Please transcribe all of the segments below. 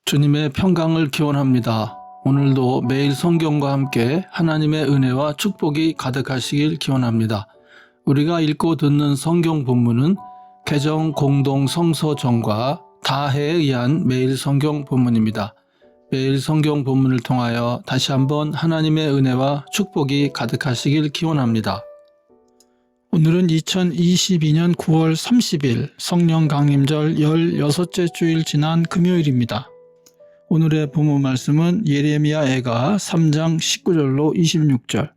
주님의 평강을 기원합니다. 오늘도 매일 성경과 함께 하나님의 은혜와 축복이 가득하시길 기원합니다. 우리가 읽고 듣는 성경 본문은 개정 공동 성서정과 다해에 의한 매일 성경 본문입니다. 매일 성경 본문을 통하여 다시 한번 하나님의 은혜와 축복이 가득하시길 기원합니다. 오늘은 2022년 9월 30일 성령 강림절 16째 주일 지난 금요일입니다. 오늘의 본문 말씀은 예레미야 애가 3장 19절로 26절,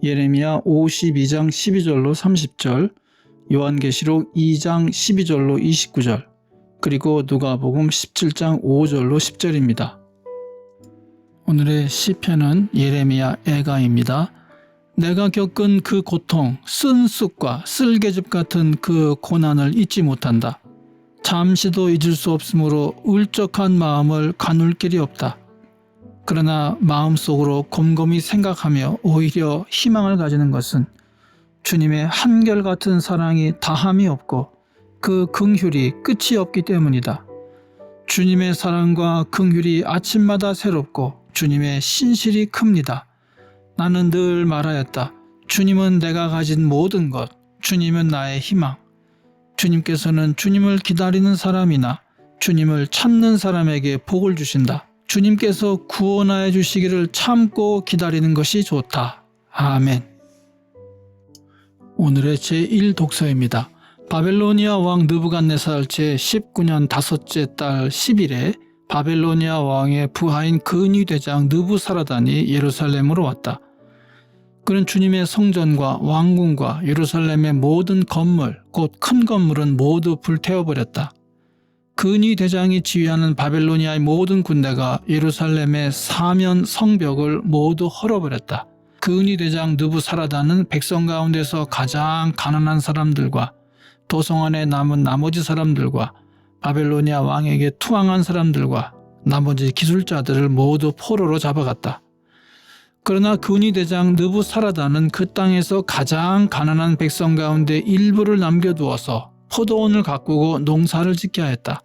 예레미야 52장 12절로 30절, 요한계시록 2장 12절로 29절, 그리고 누가복음 17장 5절로 10절입니다. 오늘의 시편은 예레미야 애가입니다. 내가 겪은 그 고통, 쓴 쑥과 쓸개즙 같은 그 고난을 잊지 못한다. 잠시도 잊을 수 없으므로 울적한 마음을 가눌 길이 없다. 그러나 마음속으로 곰곰이 생각하며 오히려 희망을 가지는 것은 주님의 한결같은 사랑이 다함이 없고 그 긍휼이 끝이 없기 때문이다. 주님의 사랑과 긍휼이 아침마다 새롭고 주님의 신실이 큽니다. 나는 늘 말하였다. 주님은 내가 가진 모든 것, 주님은 나의 희망. 주님께서는 주님을 기다리는 사람이나 주님을 찾는 사람에게 복을 주신다. 주님께서 구원하여 주시기를 참고 기다리는 것이 좋다. 아멘. 오늘의 제1독서입니다. 바벨로니아 왕 느부갓네살 제19년 5째 달 10일에 바벨로니아 왕의 부하인 근위대장 느부사라단이 예루살렘으로 왔다. 그는 주님의 성전과 왕궁과 예루살렘의 모든 건물, 곧 큰 건물은 모두 불태워버렸다. 근위대장이 지휘하는 바벨로니아의 모든 군대가 예루살렘의 사면 성벽을 모두 헐어버렸다. 근위대장 느부사라단은 백성 가운데서 가장 가난한 사람들과 도성 안에 남은 나머지 사람들과 바벨로니아 왕에게 투항한 사람들과 나머지 기술자들을 모두 포로로 잡아갔다. 그러나 근위대장 느부사라단은 그 땅에서 가장 가난한 백성 가운데 일부를 남겨두어서 포도원을 가꾸고 농사를 짓게 하였다.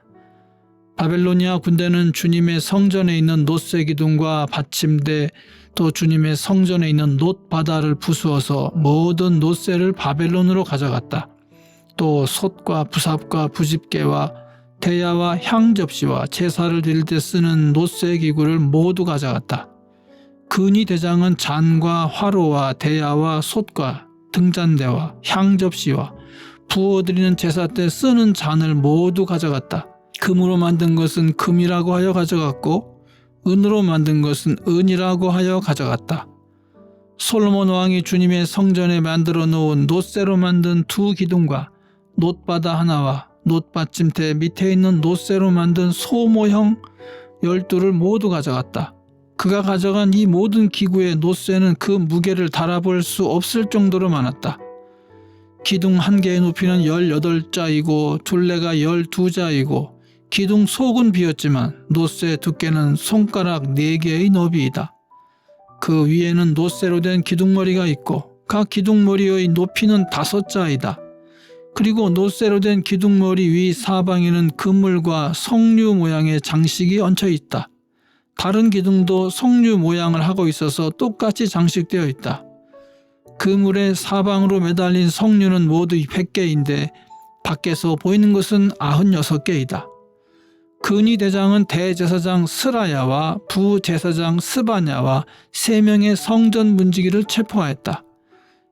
바벨로니아 군대는 주님의 성전에 있는 놋새 기둥과 받침대, 또 주님의 성전에 있는 놋바다를 부수어서 모든 놋새를 바벨론으로 가져갔다. 또 솥과 부삽과 부집개와 대야와 향접시와 제사를 드릴 때 쓰는 놋새 기구를 모두 가져갔다. 근위대장은 잔과 화로와 대야와 솥과 등잔대와 향접시와 부어드리는 제사 때 쓰는 잔을 모두 가져갔다. 금으로 만든 것은 금이라고 하여 가져갔고 은으로 만든 것은 은이라고 하여 가져갔다. 솔로몬 왕이 주님의 성전에 만들어 놓은 놋새로 만든 두 기둥과 놋바다 하나와 놋받침대 밑에 있는 놋새로 만든 소 모형 12를 모두 가져갔다. 그가 가져간 이 모든 기구의 놋새는 그 무게를 달아볼 수 없을 정도로 많았다. 기둥 한 개의 높이는 18자이고 둘레가 12자이고 기둥 속은 비었지만 놋새 두께는 손가락 4개의 너비이다. 그 위에는 놋새로 된 기둥머리가 있고 각 기둥머리의 높이는 5자이다. 그리고 놋새로 된 기둥머리 위 사방에는 그물과 석류 모양의 장식이 얹혀 있다. 다른 기둥도 석류 모양을 하고 있어서 똑같이 장식되어 있다. 그물의 사방으로 매달린 석류는 모두 100개인데 밖에서 보이는 것은 96개이다. 근위대장은 대제사장 스라야와 부제사장 스바냐와 3명의 성전 문지기를 체포하였다.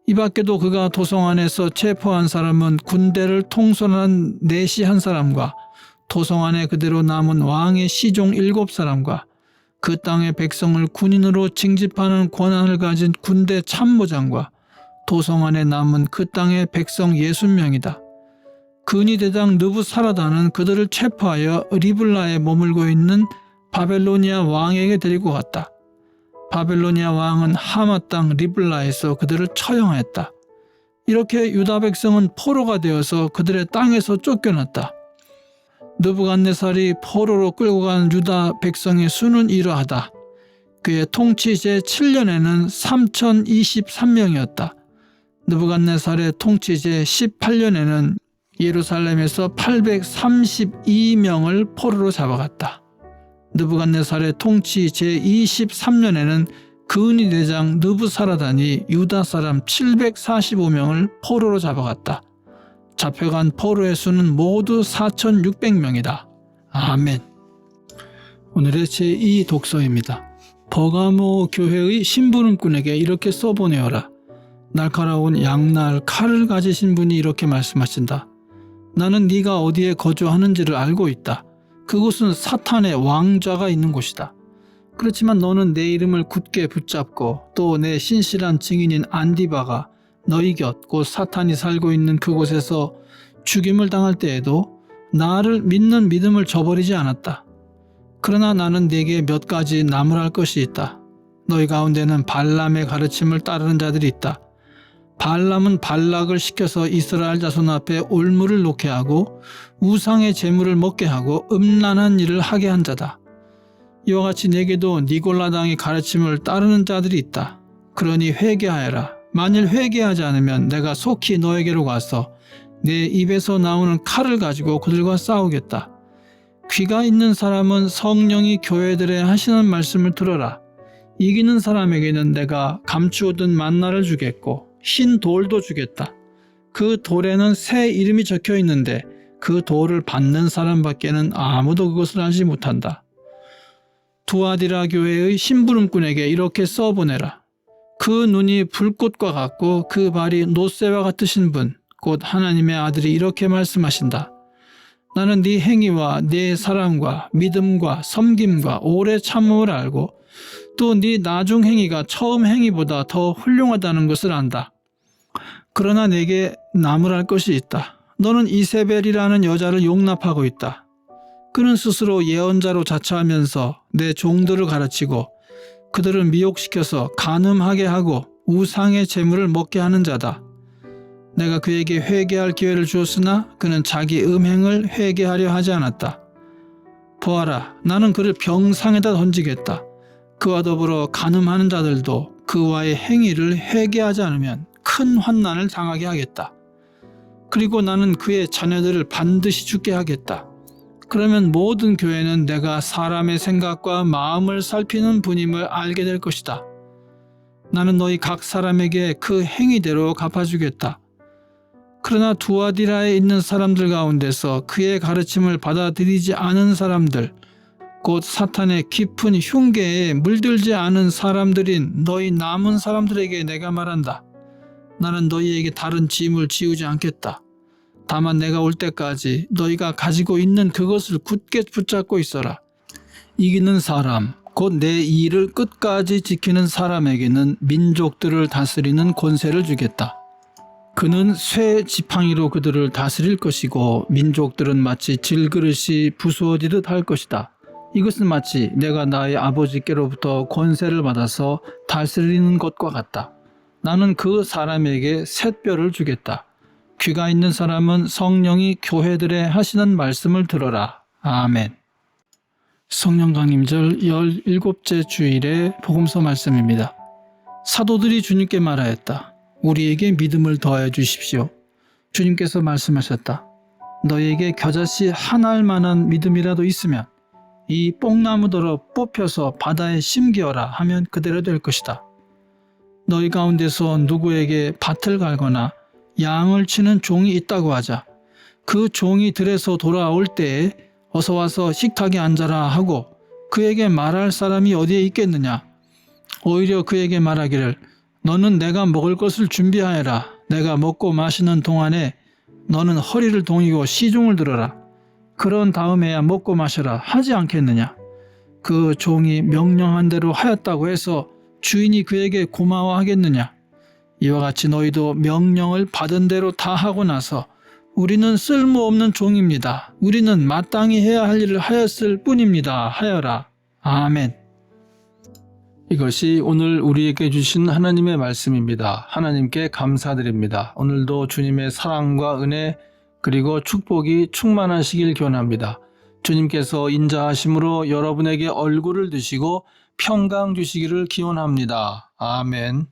이 밖에도 그가 도성 안에서 체포한 사람은 군대를 통솔한 내시 한 사람과 도성 안에 그대로 남은 왕의 시종 7사람과 그 땅의 백성을 군인으로 징집하는 권한을 가진 군대 참모장과 도성 안에 남은 그 땅의 백성 60명이다. 근위대장 느부사라단은 그들을 체포하여 리블라에 머물고 있는 바벨로니아 왕에게 데리고 갔다. 바벨로니아 왕은 하마 땅 리블라에서 그들을 처형했다. 이렇게 유다 백성은 포로가 되어서 그들의 땅에서 쫓겨났다. 느부갓네살이 포로로 끌고 간 유다 백성의 수는 이러하다. 그의 통치 제7년에는 3023명이었다. 느부갓네살의 통치 제18년에는 예루살렘에서 832명을 포로로 잡아갔다. 느부갓네살의 통치 제23년에는 근위 대장 느부사라단이 유다 사람 745명을 포로로 잡아갔다. 잡혀간 포로의 수는 모두 4,600명이다. 아멘. 오늘의 제2 독서입니다. 버가모 교회의 심부름꾼에게 이렇게 써보내어라. 날카로운 양날 칼을 가지신 분이 이렇게 말씀하신다. 나는 네가 어디에 거주하는지를 알고 있다. 그곳은 사탄의 왕좌가 있는 곳이다. 그렇지만 너는 내 이름을 굳게 붙잡고 또 내 신실한 증인인 안디바가 너희 곁 곧 사탄이 살고 있는 그곳에서 죽임을 당할 때에도 나를 믿는 믿음을 저버리지 않았다. 그러나 나는 네게 몇 가지 나무랄 것이 있다. 너희 가운데는 발람의 가르침을 따르는 자들이 있다. 발람은 발락을 시켜서 이스라엘 자손 앞에 올무를 놓게 하고 우상의 제물을 먹게 하고 음란한 일을 하게 한 자다. 이와 같이 네게도 니골라당의 가르침을 따르는 자들이 있다. 그러니 회개하여라. 만일 회개하지 않으면 내가 속히 너에게로 가서 내 입에서 나오는 칼을 가지고 그들과 싸우겠다. 귀가 있는 사람은 성령이 교회들에 하시는 말씀을 들어라. 이기는 사람에게는 내가 감추어둔 만나를 주겠고 흰 돌도 주겠다. 그 돌에는 새 이름이 적혀 있는데 그 돌을 받는 사람밖에는 아무도 그것을 알지 못한다. 두아디라 교회의 심부름꾼에게 이렇게 써보내라. 그 눈이 불꽃과 같고 그 발이 놋새와 같으신 분, 곧 하나님의 아들이 이렇게 말씀하신다. 나는 네 행위와 네 사랑과 믿음과 섬김과 오래 참음을 알고 또 네 나중 행위가 처음 행위보다 더 훌륭하다는 것을 안다. 그러나 내게 나무랄 것이 있다. 너는 이세벨이라는 여자를 용납하고 있다. 그는 스스로 예언자로 자처하면서 내 종들을 가르치고 그들을 미혹시켜서 간음하게 하고 우상의 재물을 먹게 하는 자다. 내가 그에게 회개할 기회를 주었으나 그는 자기 음행을 회개하려 하지 않았다. 보아라, 나는 그를 병상에다 던지겠다. 그와 더불어 간음하는 자들도 그와의 행위를 회개하지 않으면 큰 환난을 당하게 하겠다. 그리고 나는 그의 자녀들을 반드시 죽게 하겠다. 그러면 모든 교회는 내가 사람의 생각과 마음을 살피는 분임을 알게 될 것이다. 나는 너희 각 사람에게 그 행위대로 갚아주겠다. 그러나 두아디라에 있는 사람들 가운데서 그의 가르침을 받아들이지 않은 사람들, 곧 사탄의 깊은 흉계에 물들지 않은 사람들인 너희 남은 사람들에게 내가 말한다. 나는 너희에게 다른 짐을 지우지 않겠다. 다만 내가 올 때까지 너희가 가지고 있는 그것을 굳게 붙잡고 있어라. 이기는 사람, 곧 내 일을 끝까지 지키는 사람에게는 민족들을 다스리는 권세를 주겠다. 그는 쇠 지팡이로 그들을 다스릴 것이고 민족들은 마치 질그릇이 부수어지듯 할 것이다. 이것은 마치 내가 나의 아버지께로부터 권세를 받아서 다스리는 것과 같다. 나는 그 사람에게 샛별을 주겠다. 귀가 있는 사람은 성령이 교회들에 하시는 말씀을 들어라. 아멘. 성령 강림절 17째 주일의 복음서 말씀입니다. 사도들이 주님께 말하였다. 우리에게 믿음을 더해 주십시오. 주님께서 말씀하셨다. 너희에게 겨자씨 한 알만한 믿음이라도 있으면 이 뽕나무더러 뽑혀서 바다에 심기어라 하면 그대로 될 것이다. 너희 가운데서 누구에게 밭을 갈거나 양을 치는 종이 있다고 하자. 그 종이 들에서 돌아올 때에 어서 와서 식탁에 앉아라 하고 그에게 말할 사람이 어디에 있겠느냐. 오히려 그에게 말하기를 너는 내가 먹을 것을 준비하여라. 내가 먹고 마시는 동안에 너는 허리를 동이고 시중을 들어라. 그런 다음에야 먹고 마셔라 하지 않겠느냐. 그 종이 명령한 대로 하였다고 해서 주인이 그에게 고마워하겠느냐. 이와 같이 너희도 명령을 받은 대로 다 하고 나서 우리는 쓸모없는 종입니다. 우리는 마땅히 해야 할 일을 하였을 뿐입니다. 하여라. 아멘. 이것이 오늘 우리에게 주신 하나님의 말씀입니다. 하나님께 감사드립니다. 오늘도 주님의 사랑과 은혜 그리고 축복이 충만하시길 기원합니다. 주님께서 인자하심으로 여러분에게 얼굴을 드시고 평강 주시기를 기원합니다. 아멘.